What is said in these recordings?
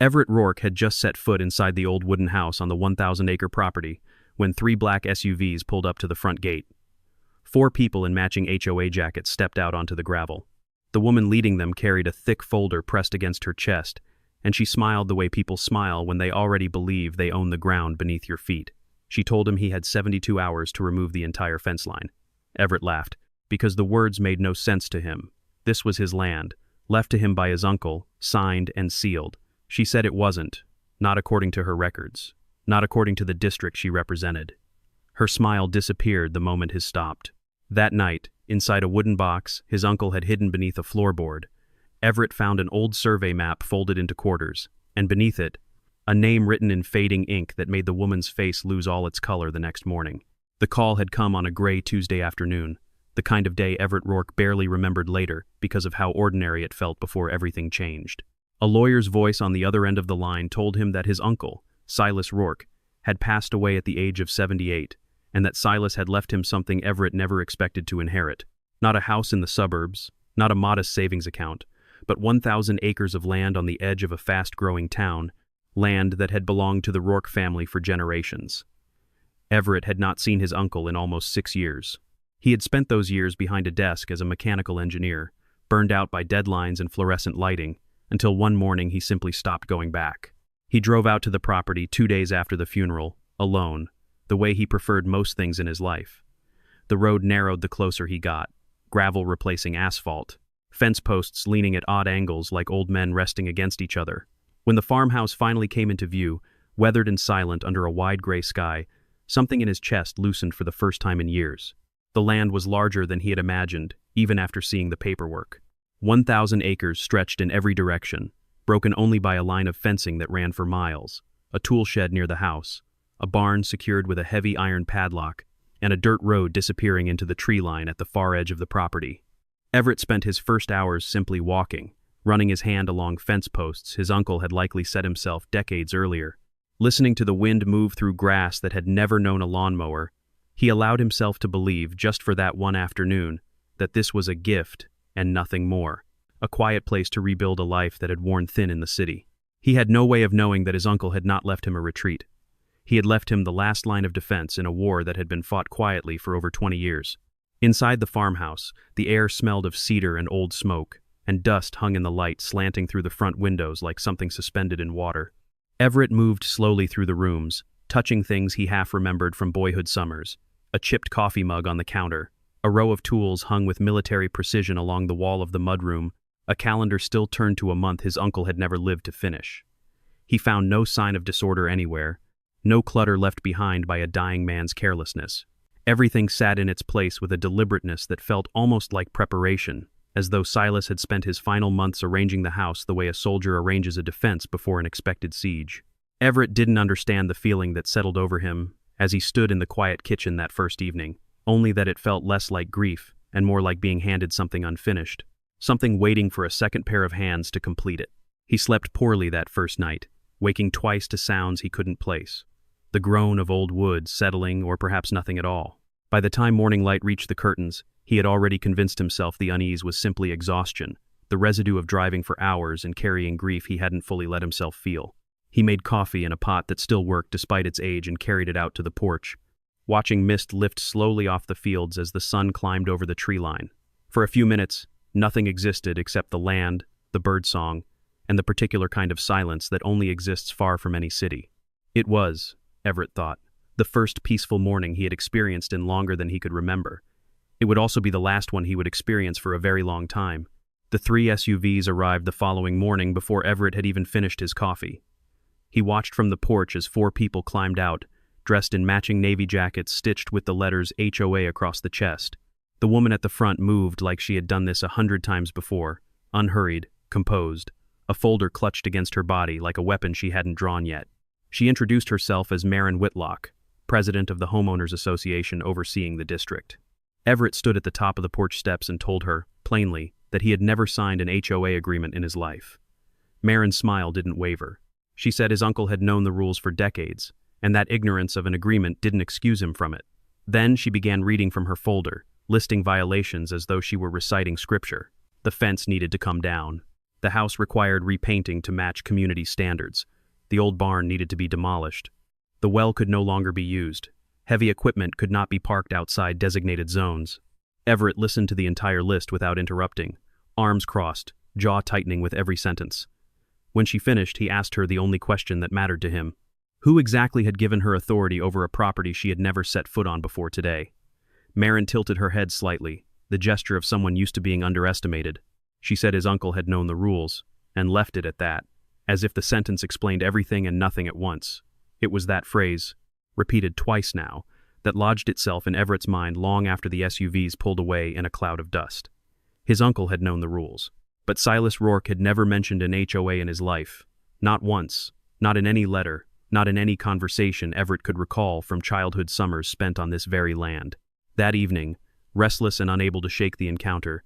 Everett Rourke had just set foot inside the old wooden house on the 1,000-acre property when 3 black SUVs pulled up to the front gate. 4 people in matching HOA jackets stepped out onto the gravel. The woman leading them carried a thick folder pressed against her chest, and she smiled the way people smile when they already believe they own the ground beneath your feet. She told him he had 72 hours to remove the entire fence line. Everett laughed, because the words made no sense to him. This was his land, left to him by his uncle, signed and sealed. She said it wasn't, not according to her records, not according to the district she represented. Her smile disappeared the moment his stopped. That night, inside a wooden box his uncle had hidden beneath a floorboard, Everett found an old survey map folded into quarters, and beneath it, a name written in fading ink that made the woman's face lose all its color the next morning. The call had come on a gray Tuesday afternoon, the kind of day Everett Rourke barely remembered later because of how ordinary it felt before everything changed. A lawyer's voice on the other end of the line told him that his uncle, Silas Rourke, had passed away at the age of 78, and that Silas had left him something Everett never expected to inherit. Not a house in the suburbs, not a modest savings account, but 1,000 acres of land on the edge of a fast-growing town, land that had belonged to the Rourke family for generations. Everett had not seen his uncle in almost 6 years. He had spent those years behind a desk as a mechanical engineer, burned out by deadlines and fluorescent lighting, until one morning he simply stopped going back. He drove out to the property 2 days after the funeral, alone, the way he preferred most things in his life. The road narrowed the closer he got, gravel replacing asphalt, fence posts leaning at odd angles like old men resting against each other. When the farmhouse finally came into view, weathered and silent under a wide gray sky, something in his chest loosened for the first time in years. The land was larger than he had imagined, even after seeing the paperwork. 1,000 acres stretched in every direction, broken only by a line of fencing that ran for miles, a tool shed near the house, a barn secured with a heavy iron padlock, and a dirt road disappearing into the tree line at the far edge of the property. Everett spent his first hours simply walking, running his hand along fence posts his uncle had likely set himself decades earlier. Listening to the wind move through grass that had never known a lawnmower, he allowed himself to believe, just for that one afternoon, that this was a gift and nothing more, a quiet place to rebuild a life that had worn thin in the city. He had no way of knowing that his uncle had not left him a retreat. He had left him the last line of defense in a war that had been fought quietly for over 20 years. Inside the farmhouse, the air smelled of cedar and old smoke, and dust hung in the light slanting through the front windows like something suspended in water. Everett moved slowly through the rooms, touching things he half remembered from boyhood summers: a chipped coffee mug on the counter, a row of tools hung with military precision along the wall of the mudroom, a calendar still turned to a month his uncle had never lived to finish. He found no sign of disorder anywhere, no clutter left behind by a dying man's carelessness. Everything sat in its place with a deliberateness that felt almost like preparation, as though Silas had spent his final months arranging the house the way a soldier arranges a defense before an expected siege. Everett didn't understand the feeling that settled over him as he stood in the quiet kitchen that first evening, only that it felt less like grief and more like being handed something unfinished, something waiting for a second pair of hands to complete it. He slept poorly that first night, waking twice to sounds he couldn't place. The groan of old wood settling, or perhaps nothing at all. By the time morning light reached the curtains, he had already convinced himself the unease was simply exhaustion, the residue of driving for hours and carrying grief he hadn't fully let himself feel. He made coffee in a pot that still worked despite its age and carried it out to the porch, watching mist lift slowly off the fields as the sun climbed over the tree line. For a few minutes, nothing existed except the land, the birdsong, and the particular kind of silence that only exists far from any city. It was, Everett thought, the first peaceful morning he had experienced in longer than he could remember. It would also be the last one he would experience for a very long time. The 3 SUVs arrived the following morning before Everett had even finished his coffee. He watched from the porch as 4 people climbed out, dressed in matching navy jackets stitched with the letters HOA across the chest. The woman at the front moved like she had done this 100 times before, unhurried, composed, a folder clutched against her body like a weapon she hadn't drawn yet. She introduced herself as Maren Whitlock, president of the Homeowners Association overseeing the district. Everett stood at the top of the porch steps and told her, plainly, that he had never signed an HOA agreement in his life. Maren's smile didn't waver. She said his uncle had known the rules for decades, and that ignorance of an agreement didn't excuse him from it. Then she began reading from her folder, listing violations as though she were reciting scripture. The fence needed to come down. The house required repainting to match community standards. The old barn needed to be demolished. The well could no longer be used. Heavy equipment could not be parked outside designated zones. Everett listened to the entire list without interrupting, arms crossed, jaw tightening with every sentence. When she finished, he asked her the only question that mattered to him. Who exactly had given her authority over a property she had never set foot on before today? Maren tilted her head slightly, the gesture of someone used to being underestimated. She said his uncle had known the rules, and left it at that, as if the sentence explained everything and nothing at once. It was that phrase, repeated twice now, that lodged itself in Everett's mind long after the SUVs pulled away in a cloud of dust. His uncle had known the rules, but Silas Rourke had never mentioned an HOA in his life. Not once, not in any letter, not in any conversation Everett could recall from childhood summers spent on this very land. That evening, restless and unable to shake the encounter,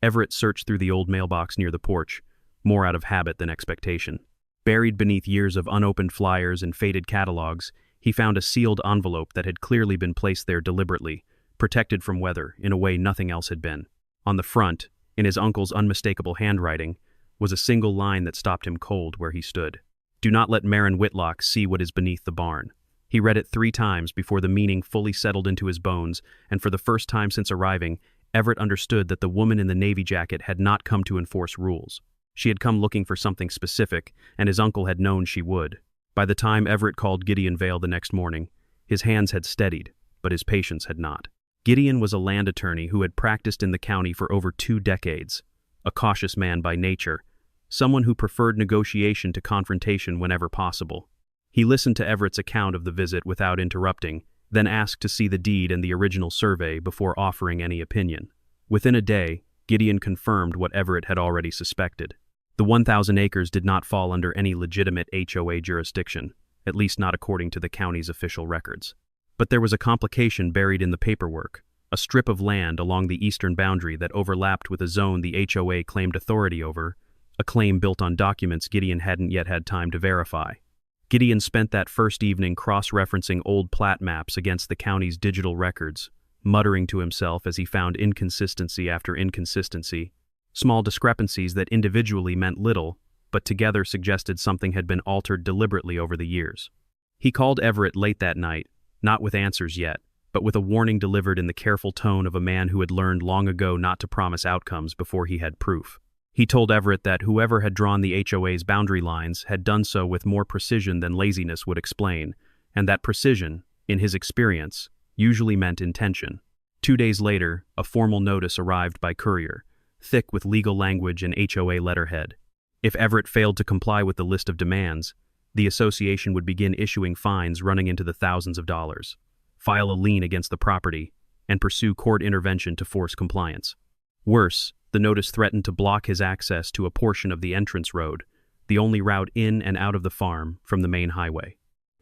Everett searched through the old mailbox near the porch, more out of habit than expectation. Buried beneath years of unopened flyers and faded catalogs, he found a sealed envelope that had clearly been placed there deliberately, protected from weather in a way nothing else had been. On the front, in his uncle's unmistakable handwriting, was a single line that stopped him cold where he stood. "Do not let Maren Whitlock see what is beneath the barn." He read it 3 times before the meaning fully settled into his bones, and for the first time since arriving, Everett understood that the woman in the navy jacket had not come to enforce rules. She had come looking for something specific, and his uncle had known she would. By the time Everett called Gideon Vale the next morning, his hands had steadied, but his patience had not. Gideon was a land attorney who had practiced in the county for over 2 decades, a cautious man by nature, someone who preferred negotiation to confrontation whenever possible. He listened to Everett's account of the visit without interrupting, then asked to see the deed and the original survey before offering any opinion. Within a day, Gideon confirmed what Everett had already suspected. The 1,000 acres did not fall under any legitimate HOA jurisdiction, at least not according to the county's official records. But there was a complication buried in the paperwork, a strip of land along the eastern boundary that overlapped with a zone the HOA claimed authority over, a claim built on documents Gideon hadn't yet had time to verify. Gideon spent that first evening cross-referencing old plat maps against the county's digital records, muttering to himself as he found inconsistency after inconsistency, small discrepancies that individually meant little, but together suggested something had been altered deliberately over the years. He called Everett late that night, not with answers yet, but with a warning delivered in the careful tone of a man who had learned long ago not to promise outcomes before he had proof. He told Everett that whoever had drawn the HOA's boundary lines had done so with more precision than laziness would explain, and that precision, in his experience, usually meant intention. 2 days later, a formal notice arrived by courier, thick with legal language and HOA letterhead. If Everett failed to comply with the list of demands, the association would begin issuing fines running into the thousands of dollars, file a lien against the property, and pursue court intervention to force compliance. Worse, the notice threatened to block his access to a portion of the entrance road, the only route in and out of the farm from the main highway.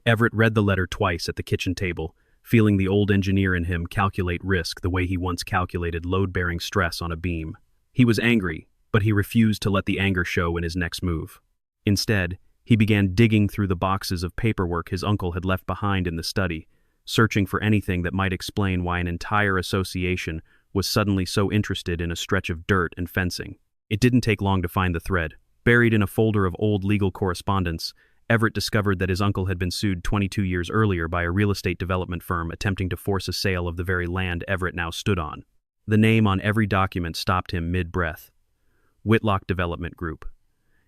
Everett read the letter twice at the kitchen table, feeling the old engineer in him calculate risk the way he once calculated load-bearing stress on a beam. He was angry, but he refused to let the anger show in his next move. Instead, he began digging through the boxes of paperwork his uncle had left behind in the study, searching for anything that might explain why an entire association was suddenly so interested in a stretch of dirt and fencing. It didn't take long to find the thread. Buried in a folder of old legal correspondence, Everett discovered that his uncle had been sued 22 years earlier by a real estate development firm attempting to force a sale of the very land Everett now stood on. The name on every document stopped him mid-breath. Whitlock Development Group.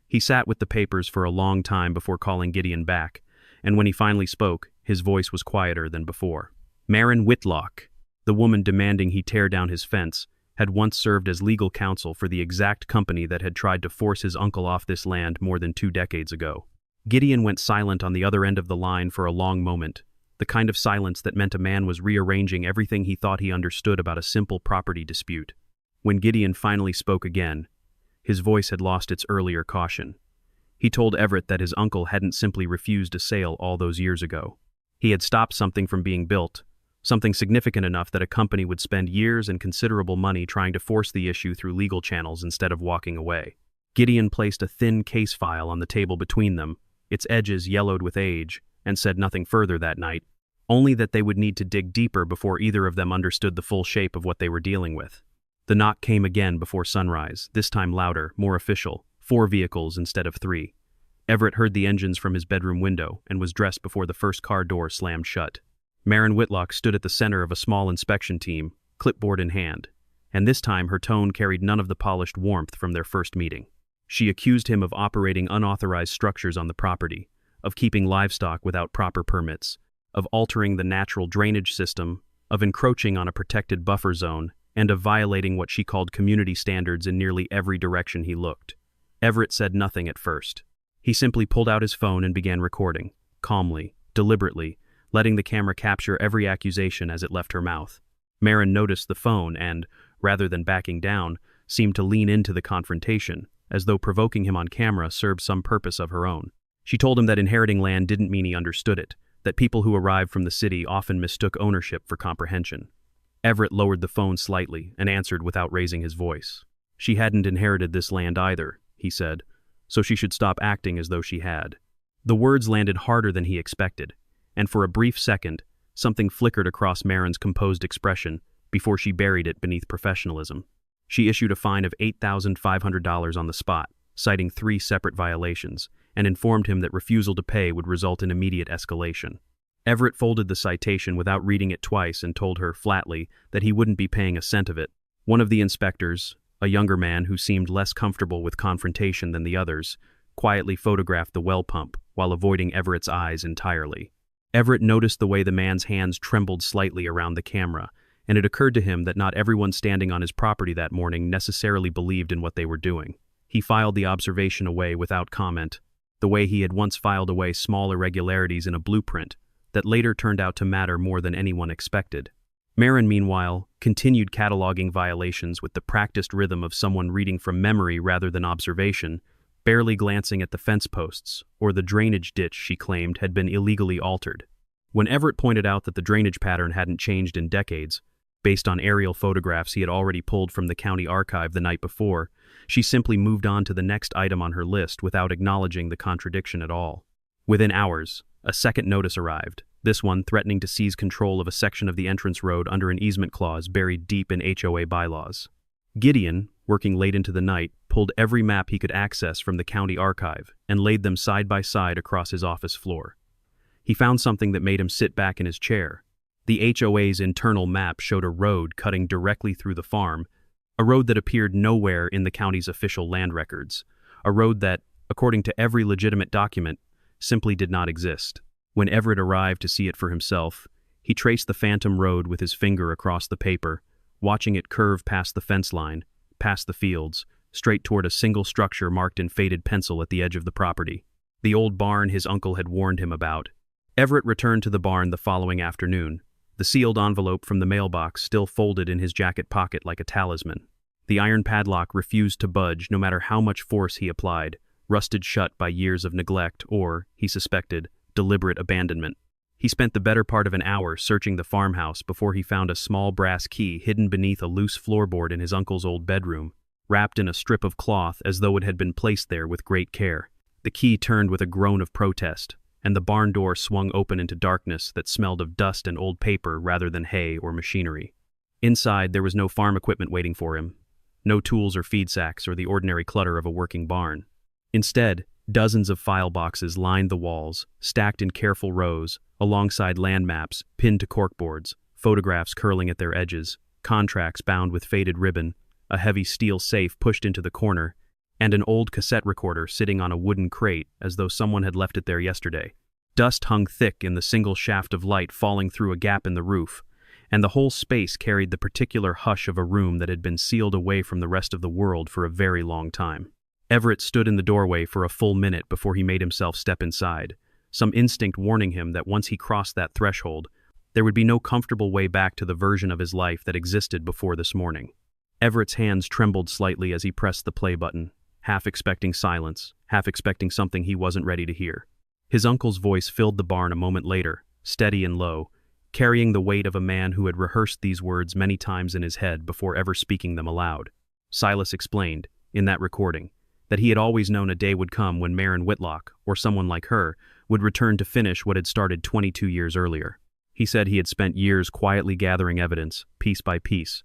He sat with the papers for a long time before calling Gideon back, and when he finally spoke, his voice was quieter than before. Maren Whitlock, the woman demanding he tear down his fence, had once served as legal counsel for the exact company that had tried to force his uncle off this land more than 2 decades ago. Gideon went silent on the other end of the line for a long moment, the kind of silence that meant a man was rearranging everything he thought he understood about a simple property dispute. When Gideon finally spoke again, his voice had lost its earlier caution. He told Everett that his uncle hadn't simply refused a sale all those years ago. He had stopped something from being built, something significant enough that a company would spend years and considerable money trying to force the issue through legal channels instead of walking away. Gideon placed a thin case file on the table between them, its edges yellowed with age, and said nothing further that night, only that they would need to dig deeper before either of them understood the full shape of what they were dealing with. The knock came again before sunrise, this time louder, more official, 4 vehicles instead of 3. Everett heard the engines from his bedroom window and was dressed before the first car door slammed shut. Maren Whitlock stood at the center of a small inspection team, clipboard in hand, and this time her tone carried none of the polished warmth from their first meeting. She accused him of operating unauthorized structures on the property, of keeping livestock without proper permits, of altering the natural drainage system, of encroaching on a protected buffer zone, and of violating what she called community standards in nearly every direction he looked. Everett said nothing at first. He simply pulled out his phone and began recording, calmly, deliberately, letting the camera capture every accusation as it left her mouth. Maren noticed the phone and, rather than backing down, seemed to lean into the confrontation, as though provoking him on camera served some purpose of her own. She told him that inheriting land didn't mean he understood it, that people who arrived from the city often mistook ownership for comprehension. Everett lowered the phone slightly and answered without raising his voice. She hadn't inherited this land either, he said, so she should stop acting as though she had. The words landed harder than he expected, and for a brief second, something flickered across Maren's composed expression before she buried it beneath professionalism. She issued a fine of $8,500 on the spot, citing 3 separate violations, and informed him that refusal to pay would result in immediate escalation. Everett folded the citation without reading it twice and told her flatly that he wouldn't be paying a cent of it. One of the inspectors, a younger man who seemed less comfortable with confrontation than the others, quietly photographed the well pump while avoiding Everett's eyes entirely. Everett noticed the way the man's hands trembled slightly around the camera, and it occurred to him that not everyone standing on his property that morning necessarily believed in what they were doing. He filed the observation away without comment, the way he had once filed away small irregularities in a blueprint that later turned out to matter more than anyone expected. Maren, meanwhile, continued cataloging violations with the practiced rhythm of someone reading from memory rather than observation, barely glancing at the fence posts or the drainage ditch she claimed had been illegally altered. When Everett pointed out that the drainage pattern hadn't changed in decades, based on aerial photographs he had already pulled from the county archive the night before, she simply moved on to the next item on her list without acknowledging the contradiction at all. Within hours, a second notice arrived, this one threatening to seize control of a section of the entrance road under an easement clause buried deep in HOA bylaws. Gideon, working late into the night, pulled every map he could access from the county archive and laid them side by side across his office floor. He found something that made him sit back in his chair. The HOA's internal map showed a road cutting directly through the farm, a road that appeared nowhere in the county's official land records, a road that, according to every legitimate document, simply did not exist. When Everett arrived to see it for himself, he traced the phantom road with his finger across the paper, watching it curve past the fence line, past the fields, straight toward a single structure marked in faded pencil at the edge of the property. The old barn his uncle had warned him about. Everett returned to the barn the following afternoon, the sealed envelope from the mailbox still folded in his jacket pocket like a talisman. The iron padlock refused to budge no matter how much force he applied, rusted shut by years of neglect or, he suspected, deliberate abandonment. He spent the better part of an hour searching the farmhouse before he found a small brass key hidden beneath a loose floorboard in his uncle's old bedroom, wrapped in a strip of cloth as though it had been placed there with great care. The key turned with a groan of protest, and the barn door swung open into darkness that smelled of dust and old paper rather than hay or machinery. Inside, there was no farm equipment waiting for him, no tools or feed sacks or the ordinary clutter of a working barn. Instead, dozens of file boxes lined the walls, stacked in careful rows, alongside land maps pinned to corkboards, photographs curling at their edges, contracts bound with faded ribbon, a heavy steel safe pushed into the corner, and an old cassette recorder sitting on a wooden crate as though someone had left it there yesterday. Dust hung thick in the single shaft of light falling through a gap in the roof, and the whole space carried the particular hush of a room that had been sealed away from the rest of the world for a very long time. Everett stood in the doorway for a full minute before he made himself step inside, some instinct warning him that once he crossed that threshold, there would be no comfortable way back to the version of his life that existed before this morning. Everett's hands trembled slightly as he pressed the play button, half expecting silence, half expecting something he wasn't ready to hear. His uncle's voice filled the barn a moment later, steady and low, carrying the weight of a man who had rehearsed these words many times in his head before ever speaking them aloud. Silas explained, in that recording, that he had always known a day would come when Maren Whitlock, or someone like her, would return to finish what had started 22 years earlier. He said he had spent years quietly gathering evidence, piece by piece,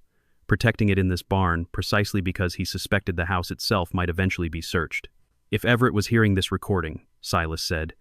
protecting it in this barn precisely because he suspected the house itself might eventually be searched. If Everett was hearing this recording, Silas said,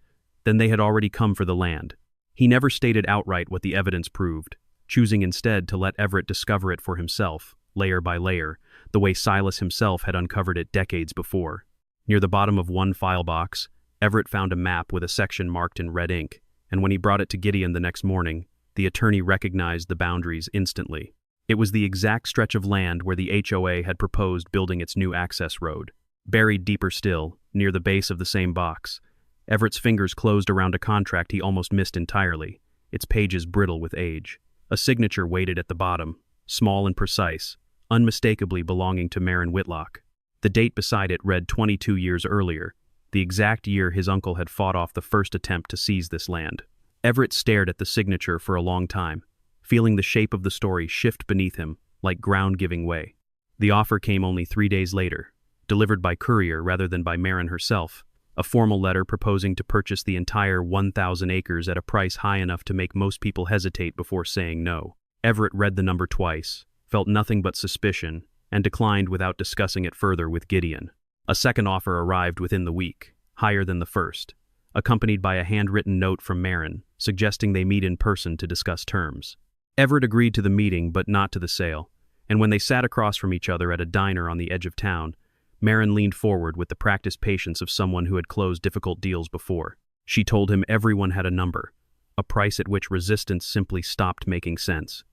then they had already come for the land. He never stated outright what the evidence proved, choosing instead to let Everett discover it for himself, layer by layer, the way Silas himself had uncovered it decades before. Near the bottom of one file box, Everett found a map with a section marked in red ink, and when he brought it to Gideon the next morning, the attorney recognized the boundaries instantly. It was the exact stretch of land where the HOA had proposed building its new access road. Buried deeper still, near the base of the same box, Everett's fingers closed around a contract he almost missed entirely, its pages brittle with age. A signature waited at the bottom, small and precise, unmistakably belonging to Marin Whitlock. The date beside it read 22 years earlier, the exact year his uncle had fought off the first attempt to seize this land. Everett stared at the signature for a long time, feeling the shape of the story shift beneath him, like ground giving way. The offer came only 3 days later, delivered by courier rather than by Marin herself, a formal letter proposing to purchase the entire 1,000 acres at a price high enough to make most people hesitate before saying no. Everett read the number twice, felt nothing but suspicion, and declined without discussing it further with Gideon. A second offer arrived within the week, higher than the first, accompanied by a handwritten note from Marin, suggesting they meet in person to discuss terms. Everett agreed to the meeting but not to the sale, and when they sat across from each other at a diner on the edge of town, Marin leaned forward with the practiced patience of someone who had closed difficult deals before. She told him everyone had a number, a price at which resistance simply stopped making sense.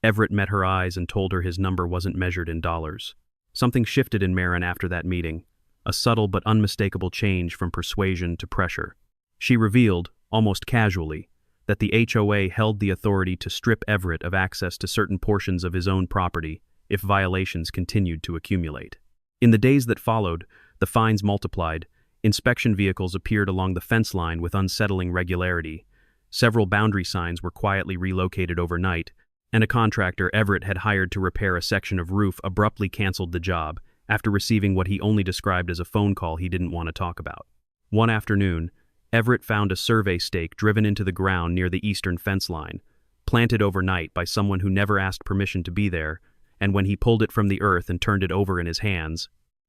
Everett met her eyes and told her his number wasn't measured in dollars. Something shifted in Marin after that meeting, a subtle but unmistakable change from persuasion to pressure. She revealed, almost casually, that the HOA held the authority to strip Everett of access to certain portions of his own property if violations continued to accumulate. In the days that followed, the fines multiplied, inspection vehicles appeared along the fence line with unsettling regularity, several boundary signs were quietly relocated overnight, and a contractor Everett had hired to repair a section of roof abruptly canceled the job after receiving what he only described as a phone call he didn't want to talk about. One afternoon, Everett found a survey stake driven into the ground near the eastern fence line, planted overnight by someone who never asked permission to be there, and when he pulled it from the earth and turned it over in his hands,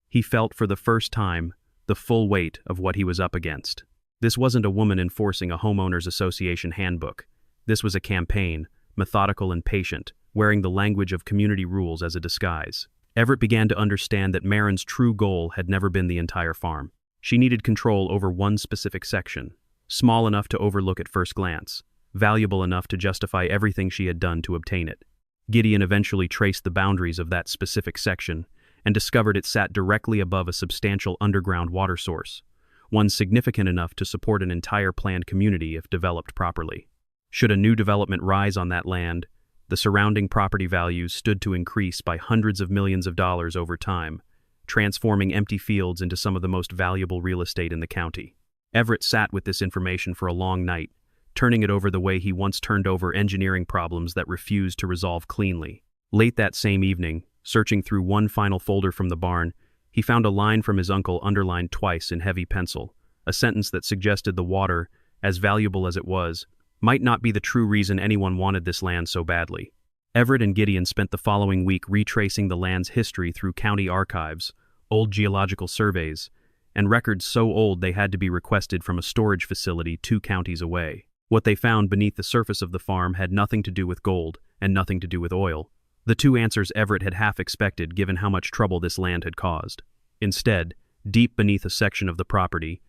he felt for the first time the full weight of what he was up against. This wasn't a woman enforcing a homeowners association handbook. This was a campaign, methodical and patient, wearing the language of community rules as a disguise. Everett began to understand that Marin's true goal had never been the entire farm. She needed control over one specific section, small enough to overlook at first glance, valuable enough to justify everything she had done to obtain it. Gideon eventually traced the boundaries of that specific section and discovered it sat directly above a substantial underground water source, one significant enough to support an entire planned community if developed properly. Should a new development rise on that land, the surrounding property values stood to increase by hundreds of millions of dollars over time, transforming empty fields into some of the most valuable real estate in the county. Everett sat with this information for a long night, turning it over the way he once turned over engineering problems that refused to resolve cleanly. Late that same evening, searching through one final folder from the barn, he found a line from his uncle underlined twice in heavy pencil, a sentence that suggested the water, as valuable as it was, might not be the true reason anyone wanted this land so badly. Everett and Gideon spent the following week retracing the land's history through county archives, old geological surveys, and records so old they had to be requested from a storage facility 2 counties away. What they found beneath the surface of the farm had nothing to do with gold and nothing to do with oil. The 2 answers Everett had half expected given how much trouble this land had caused. Instead, deep beneath a section of the property,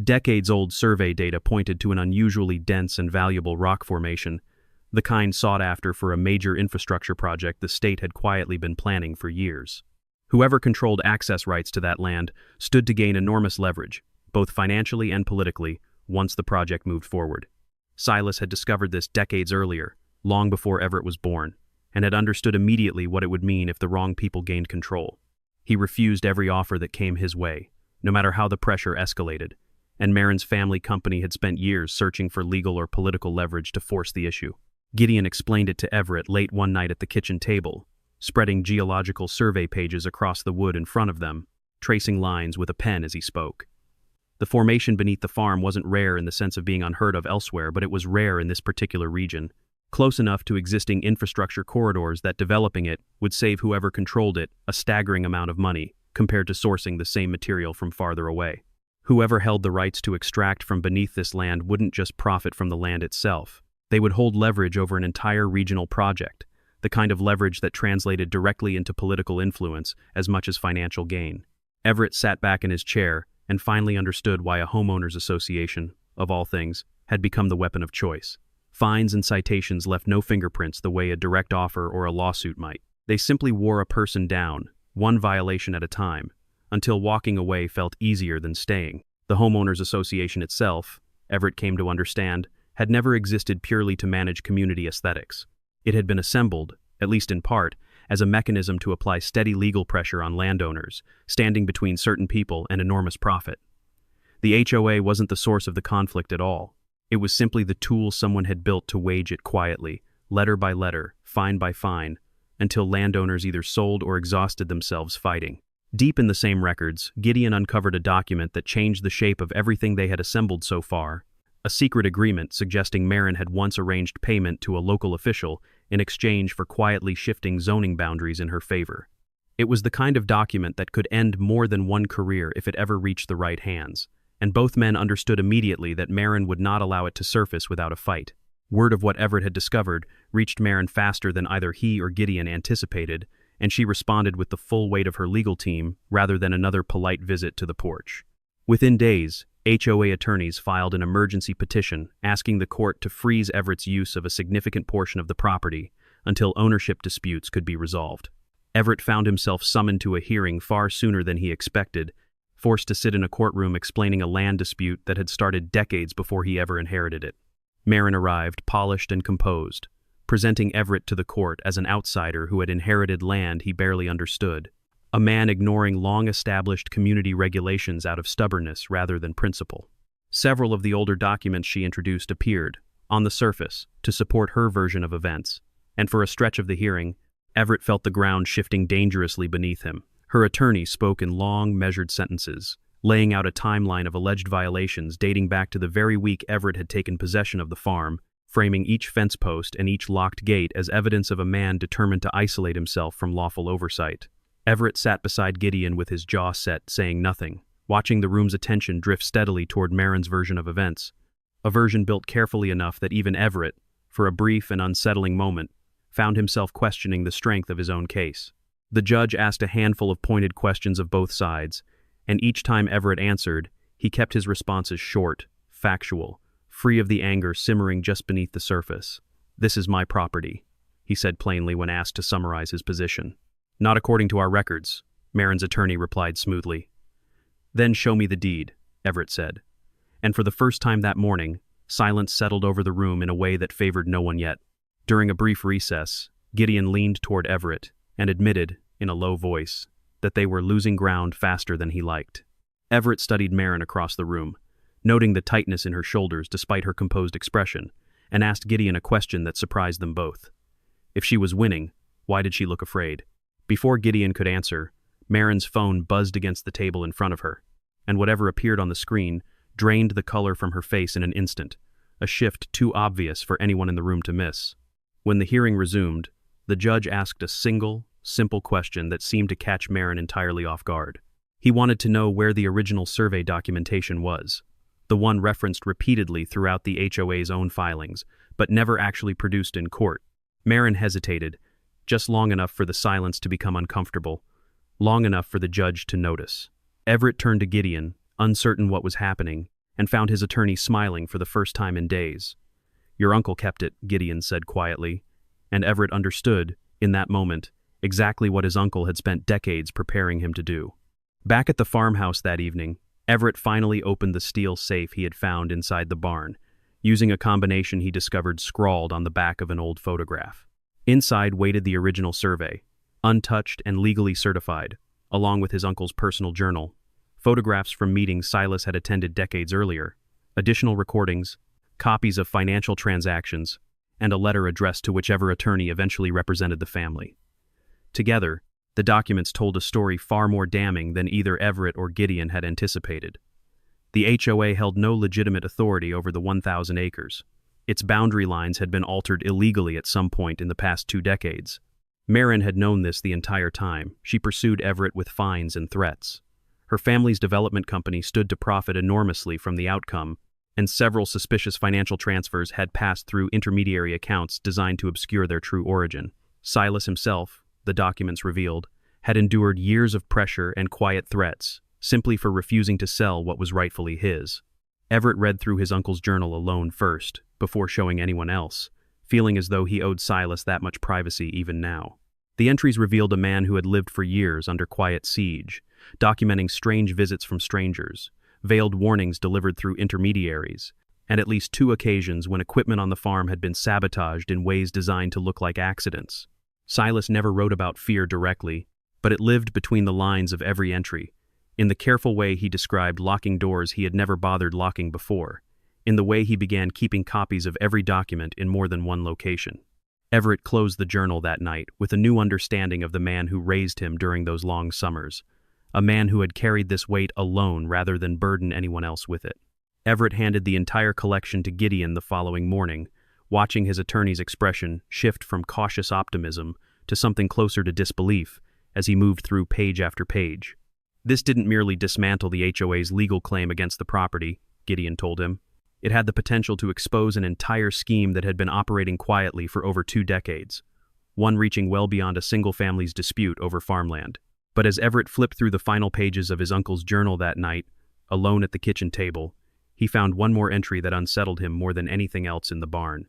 decades-old survey data pointed to an unusually dense and valuable rock formation, the kind sought after for a major infrastructure project the state had quietly been planning for years. Whoever controlled access rights to that land stood to gain enormous leverage, both financially and politically, once the project moved forward. Silas had discovered this decades earlier, long before Everett was born, and had understood immediately what it would mean if the wrong people gained control. He refused every offer that came his way, no matter how the pressure escalated, and Marin's family company had spent years searching for legal or political leverage to force the issue. Gideon explained it to Everett late one night at the kitchen table, spreading geological survey pages across the wood in front of them, tracing lines with a pen as he spoke. The formation beneath the farm wasn't rare in the sense of being unheard of elsewhere, but it was rare in this particular region, close enough to existing infrastructure corridors that developing it would save whoever controlled it a staggering amount of money compared to sourcing the same material from farther away. Whoever held the rights to extract from beneath this land wouldn't just profit from the land itself. They would hold leverage over an entire regional project, the kind of leverage that translated directly into political influence as much as financial gain. Everett sat back in his chair and finally understood why a homeowners association, of all things, had become the weapon of choice. Fines and citations left no fingerprints the way a direct offer or a lawsuit might. They simply wore a person down, one violation at a time, until walking away felt easier than staying. The homeowners association itself, Everett came to understand, had never existed purely to manage community aesthetics. It had been assembled, at least in part, as a mechanism to apply steady legal pressure on landowners, standing between certain people and enormous profit. The HOA wasn't the source of the conflict at all. It was simply the tool someone had built to wage it quietly, letter by letter, fine by fine, until landowners either sold or exhausted themselves fighting. Deep in the same records, Gideon uncovered a document that changed the shape of everything they had assembled so far. A secret agreement suggesting Marin had once arranged payment to a local official in exchange for quietly shifting zoning boundaries in her favor. It was the kind of document that could end more than one career if it ever reached the right hands, and both men understood immediately that Marin would not allow it to surface without a fight. Word of what Everett had discovered reached Marin faster than either he or Gideon anticipated, and she responded with the full weight of her legal team rather than another polite visit to the porch. Within days, HOA attorneys filed an emergency petition asking the court to freeze Everett's use of a significant portion of the property until ownership disputes could be resolved. Everett found himself summoned to a hearing far sooner than he expected, forced to sit in a courtroom explaining a land dispute that had started decades before he ever inherited it. Marin arrived, polished and composed, presenting Everett to the court as an outsider who had inherited land he barely understood, a man ignoring long-established community regulations out of stubbornness rather than principle. Several of the older documents she introduced appeared, on the surface, to support her version of events, and for a stretch of the hearing, Everett felt the ground shifting dangerously beneath him. Her attorney spoke in long, measured sentences, laying out a timeline of alleged violations dating back to the very week Everett had taken possession of the farm, framing each fence post and each locked gate as evidence of a man determined to isolate himself from lawful oversight. Everett sat beside Gideon with his jaw set, saying nothing, watching the room's attention drift steadily toward Marin's version of events, a version built carefully enough that even Everett, for a brief and unsettling moment, found himself questioning the strength of his own case. The judge asked a handful of pointed questions of both sides, and each time Everett answered, he kept his responses short, factual, free of the anger simmering just beneath the surface. "This is my property," he said plainly when asked to summarize his position. "Not according to our records," Marin's attorney replied smoothly. "Then show me the deed," Everett said. And for the first time that morning, silence settled over the room in a way that favored no one yet. During a brief recess, Gideon leaned toward Everett and admitted, in a low voice, that they were losing ground faster than he liked. Everett studied Marin across the room, noting the tightness in her shoulders despite her composed expression, and asked Gideon a question that surprised them both. If she was winning, why did she look afraid? Before Gideon could answer, Marin's phone buzzed against the table in front of her, and whatever appeared on the screen drained the color from her face in an instant, a shift too obvious for anyone in the room to miss. When the hearing resumed, the judge asked a single, simple question that seemed to catch Marin entirely off guard. He wanted to know where the original survey documentation was, the one referenced repeatedly throughout the HOA's own filings, but never actually produced in court. Marin hesitated, just long enough for the silence to become uncomfortable, long enough for the judge to notice. Everett turned to Gideon, uncertain what was happening, and found his attorney smiling for the first time in days. "Your uncle kept it," Gideon said quietly, and Everett understood, in that moment, exactly what his uncle had spent decades preparing him to do. Back at the farmhouse that evening, Everett finally opened the steel safe he had found inside the barn, using a combination he discovered scrawled on the back of an old photograph. Inside waited the original survey, untouched and legally certified, along with his uncle's personal journal, photographs from meetings Silas had attended decades earlier, additional recordings, copies of financial transactions, and a letter addressed to whichever attorney eventually represented the family. Together, the documents told a story far more damning than either Everett or Gideon had anticipated. The HOA held no legitimate authority over the 1,000 acres. Its boundary lines had been altered illegally at some point in the past 2 decades. Marin had known this the entire time. She pursued Everett with fines and threats. Her family's development company stood to profit enormously from the outcome, and several suspicious financial transfers had passed through intermediary accounts designed to obscure their true origin. Silas himself, the documents revealed, had endured years of pressure and quiet threats, simply for refusing to sell what was rightfully his. Everett read through his uncle's journal alone first, before showing anyone else, feeling as though he owed Silas that much privacy even now. The entries revealed a man who had lived for years under quiet siege, documenting strange visits from strangers, veiled warnings delivered through intermediaries, and at least 2 occasions when equipment on the farm had been sabotaged in ways designed to look like accidents. Silas never wrote about fear directly, but it lived between the lines of every entry, in the careful way he described locking doors he had never bothered locking before, in the way he began keeping copies of every document in more than one location. Everett closed the journal that night with a new understanding of the man who raised him during those long summers, a man who had carried this weight alone rather than burden anyone else with it. Everett handed the entire collection to Gideon the following morning, watching his attorney's expression shift from cautious optimism to something closer to disbelief as he moved through page after page. This didn't merely dismantle the HOA's legal claim against the property, Gideon told him. It had the potential to expose an entire scheme that had been operating quietly for over 2 decades, one reaching well beyond a single family's dispute over farmland. But as Everett flipped through the final pages of his uncle's journal that night, alone at the kitchen table, he found one more entry that unsettled him more than anything else in the barn.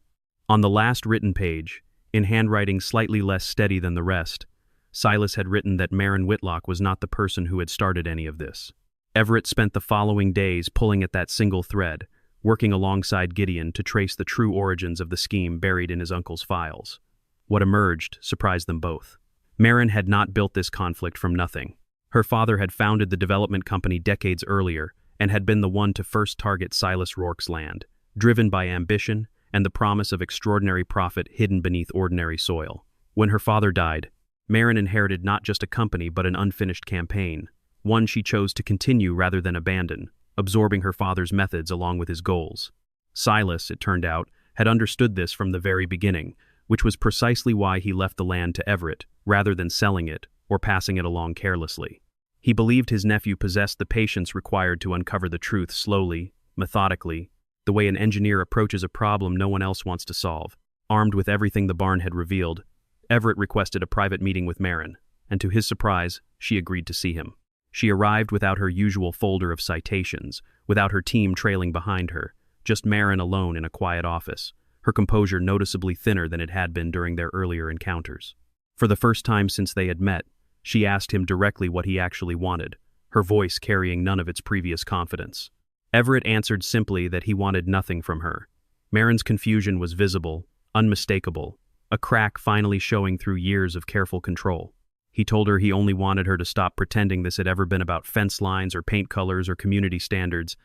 On the last written page, in handwriting slightly less steady than the rest, Silas had written that Maren Whitlock was not the person who had started any of this. Everett spent the following days pulling at that single thread, working alongside Gideon to trace the true origins of the scheme buried in his uncle's files. What emerged surprised them both. Maren had not built this conflict from nothing. Her father had founded the development company decades earlier and had been the one to first target Silas Rourke's land, driven by ambition and the promise of extraordinary profit hidden beneath ordinary soil. When her father died, Maren inherited not just a company but an unfinished campaign, one she chose to continue rather than abandon, absorbing her father's methods along with his goals. Silas, it turned out, had understood this from the very beginning, which was precisely why he left the land to Everett, rather than selling it or passing it along carelessly. He believed his nephew possessed the patience required to uncover the truth slowly, methodically, the way an engineer approaches a problem no one else wants to solve. Armed with everything the barn had revealed, Everett requested a private meeting with Maren, and to his surprise, she agreed to see him. She arrived without her usual folder of citations, without her team trailing behind her, just Maren alone in a quiet office, her composure noticeably thinner than it had been during their earlier encounters. For the first time since they had met, she asked him directly what he actually wanted, her voice carrying none of its previous confidence. Everett answered simply that he wanted nothing from her. Maren's confusion was visible, unmistakable, a crack finally showing through years of careful control. He told her he only wanted her to stop pretending this had ever been about fence lines or paint colors or community standards,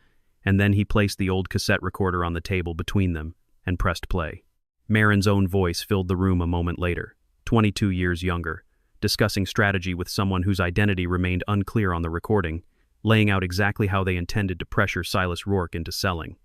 and then he placed the old cassette recorder on the table between them and pressed play. Maren's own voice filled the room a moment later, 22 years younger, discussing strategy with someone whose identity remained unclear on the recording, laying out exactly how they intended to pressure Silas Rourke into selling.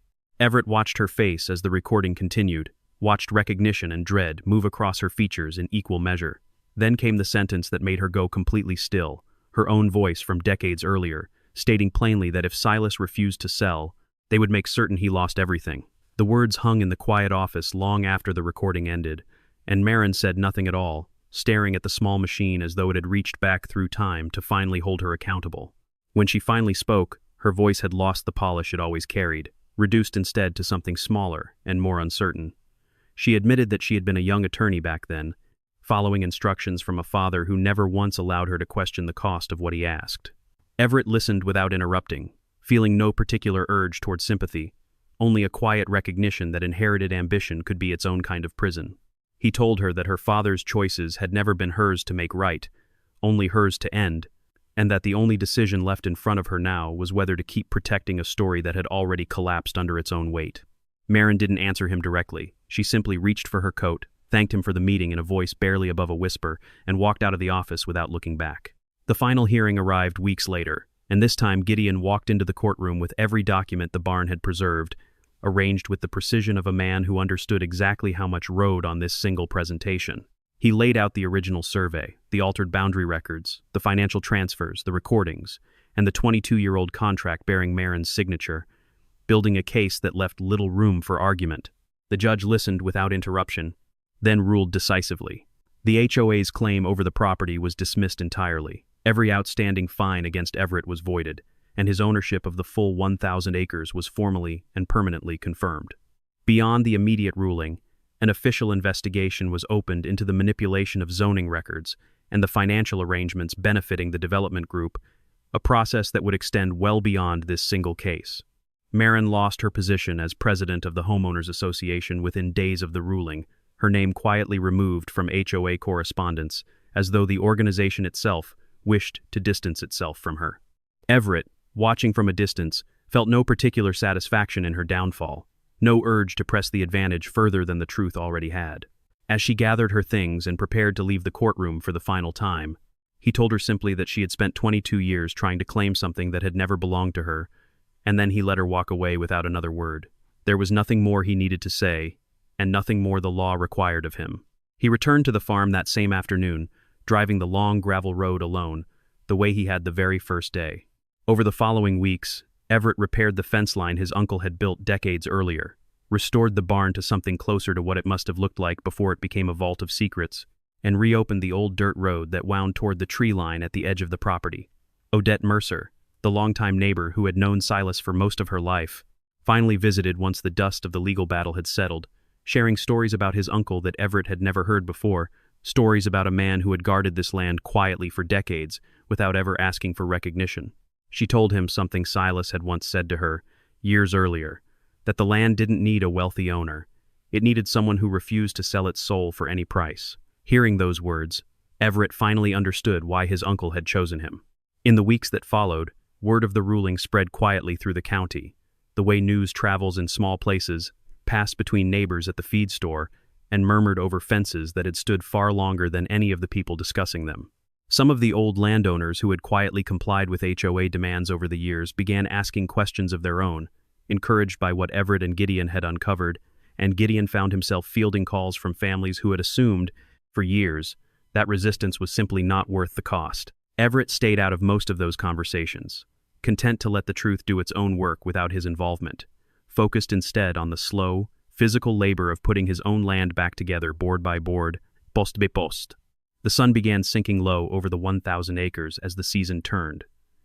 Everett watched her face as the recording continued, watched recognition and dread move across her features in equal measure. Then came the sentence that made her go completely still, her own voice from decades earlier, stating plainly that if Silas refused to sell, they would make certain he lost everything. The words hung in the quiet office long after the recording ended, and Maren said nothing at all, staring at the small machine as though it had reached back through time to finally hold her accountable. When she finally spoke, her voice had lost the polish it always carried, reduced instead to something smaller and more uncertain. She admitted that she had been a young attorney back then, following instructions from a father who never once allowed her to question the cost of what he asked. Everett listened without interrupting, feeling no particular urge toward sympathy, only a quiet recognition that inherited ambition could be its own kind of prison. He told her that her father's choices had never been hers to make right, only hers to end, and that the only decision left in front of her now was whether to keep protecting a story that had already collapsed under its own weight. Maren didn't answer him directly. She simply reached for her coat, thanked him for the meeting in a voice barely above a whisper, and walked out of the office without looking back. The final hearing arrived weeks later, and this time Gideon walked into the courtroom with every document the barn had preserved, arranged with the precision of a man who understood exactly how much rode on this single presentation. He laid out the original survey, the altered boundary records, the financial transfers, the recordings, and the 22-year-old contract bearing Marin's signature, building a case that left little room for argument. The judge listened without interruption, then ruled decisively. The HOA's claim over the property was dismissed entirely. Every outstanding fine against Everett was voided, and his ownership of the full 1,000 acres was formally and permanently confirmed. Beyond the immediate ruling, an official investigation was opened into the manipulation of zoning records and the financial arrangements benefiting the development group, a process that would extend well beyond this single case. Marin lost her position as president of the Homeowners Association within days of the ruling, her name quietly removed from HOA correspondence, as though the organization itself wished to distance itself from her. Everett, watching from a distance, felt no particular satisfaction in her downfall, no urge to press the advantage further than the truth already had. As she gathered her things and prepared to leave the courtroom for the final time, he told her simply that she had spent 22 years trying to claim something that had never belonged to her, and then he let her walk away without another word. There was nothing more he needed to say, and nothing more the law required of him. He returned to the farm that same afternoon, driving the long gravel road alone, the way he had the very first day. Over the following weeks, Everett repaired the fence line his uncle had built decades earlier, restored the barn to something closer to what it must have looked like before it became a vault of secrets, and reopened the old dirt road that wound toward the tree line at the edge of the property. Odette Mercer, the longtime neighbor who had known Silas for most of her life, finally visited once the dust of the legal battle had settled, sharing stories about his uncle that Everett had never heard before, stories about a man who had guarded this land quietly for decades without ever asking for recognition. She told him something Silas had once said to her, years earlier, that the land didn't need a wealthy owner. It needed someone who refused to sell its soul for any price. Hearing those words, Everett finally understood why his uncle had chosen him. In the weeks that followed, word of the ruling spread quietly through the county, the way news travels in small places, passed between neighbors at the feed store, and murmured over fences that had stood far longer than any of the people discussing them. Some of the old landowners who had quietly complied with HOA demands over the years began asking questions of their own, encouraged by what Everett and Gideon had uncovered, and Gideon found himself fielding calls from families who had assumed, for years, that resistance was simply not worth the cost. Everett stayed out of most of those conversations, content to let the truth do its own work without his involvement, focused instead on the slow, physical labor of putting his own land back together board by board, poste by poste. The sun began sinking low over the 1,000 acres as the season turned,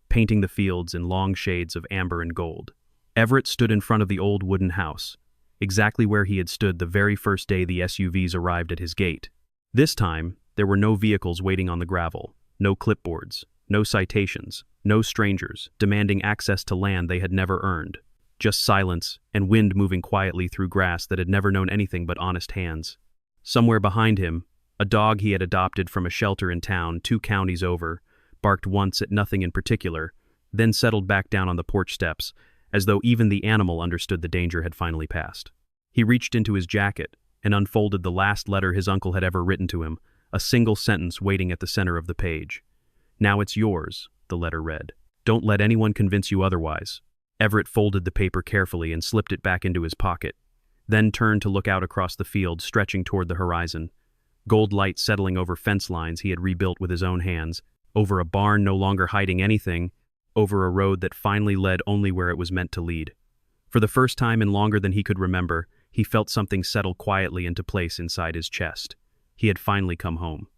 painting the fields in long shades of amber and gold. Everett stood in front of the old wooden house, exactly where he had stood the very first day the SUVs arrived at his gate. This time, there were no vehicles waiting on the gravel, no clipboards, no citations, no strangers demanding access to land they had never earned. Just silence and wind moving quietly through grass that had never known anything but honest hands. Somewhere behind him, a dog he had adopted from a shelter in town 2 counties over, barked once at nothing in particular, then settled back down on the porch steps, as though even the animal understood the danger had finally passed. He reached into his jacket and unfolded the last letter his uncle had ever written to him, a single sentence waiting at the center of the page. "Now it's yours," the letter read. "Don't let anyone convince you otherwise." Everett folded the paper carefully and slipped it back into his pocket, then turned to look out across the field stretching toward the horizon, gold light settling over fence lines he had rebuilt with his own hands, over a barn no longer hiding anything, over a road that finally led only where it was meant to lead. For the first time in longer than he could remember, he felt something settle quietly into place inside his chest. He had finally come home.